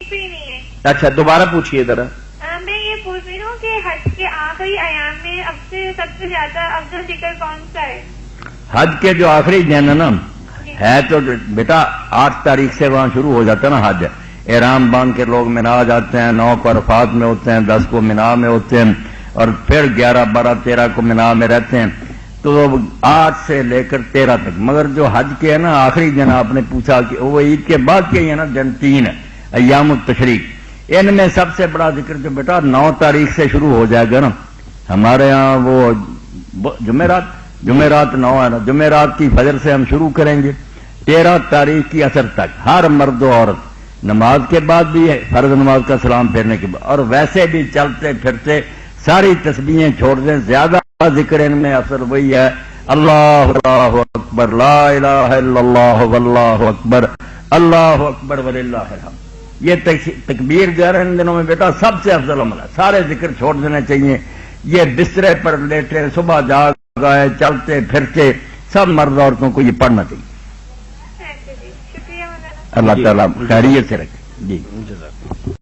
بھی نہیں ہے. اچھا دوبارہ پوچھیے ذرا. میں یہ پوچھ رہی ہوں کہ حج کے آخری ایام میں سب سے زیادہ افضل ذکر کون سا ہے؟ حج کے جو آخری دن ہے نا ہے تو بیٹا 8 تاریخ سے وہاں شروع ہو جاتا ہے نا حج. احرام باندھ کے لوگ مینا جاتے ہیں، 9 کو عرفات میں ہوتے ہیں، 10 کو مینا میں ہوتے ہیں، اور پھر 11، 12، 13 کو مینا میں رہتے ہیں. تو 8 سے لے کر 13 تک. مگر جو حج کے ہے نا آخری دن آپ نے پوچھا کہ وہ عید کے بعد کے ہی ہے نا، دن 3 ہے ایام التشریق. ان میں سب سے بڑا ذکر جو بیٹا 9 تاریخ سے شروع ہو جائے گا نا. ہمارے ہاں وہ جمعرات 9 ہے نا، جمعرات کی فجر سے ہم شروع کریں گے 13 تاریخ کی عصر تک. ہر مرد و عورت نماز کے بعد بھی ہے، فرض نماز کا سلام پھیرنے کے بعد، اور ویسے بھی چلتے پھرتے ساری تسبیحیں چھوڑ دیں. زیادہ ذکر ان میں اثر وہی ہے اللہ اکبر، لا الہ الا اللہ واللہ اکبر، اللہ اکبر وللہ الحمد. یہ تکبیر جو ہے ان دنوں میں بیٹا سب سے افضل عمل ہے. سارے ذکر چھوڑ دینے چاہیے. یہ بسترے پر لیٹے، صبح جاگ آئے، چلتے پھرتے سب مرد عورتوں کو یہ پڑھنا چاہیے. شکریہ مولانا. اللہ تعالیٰ خیریت سے رکھے. جی.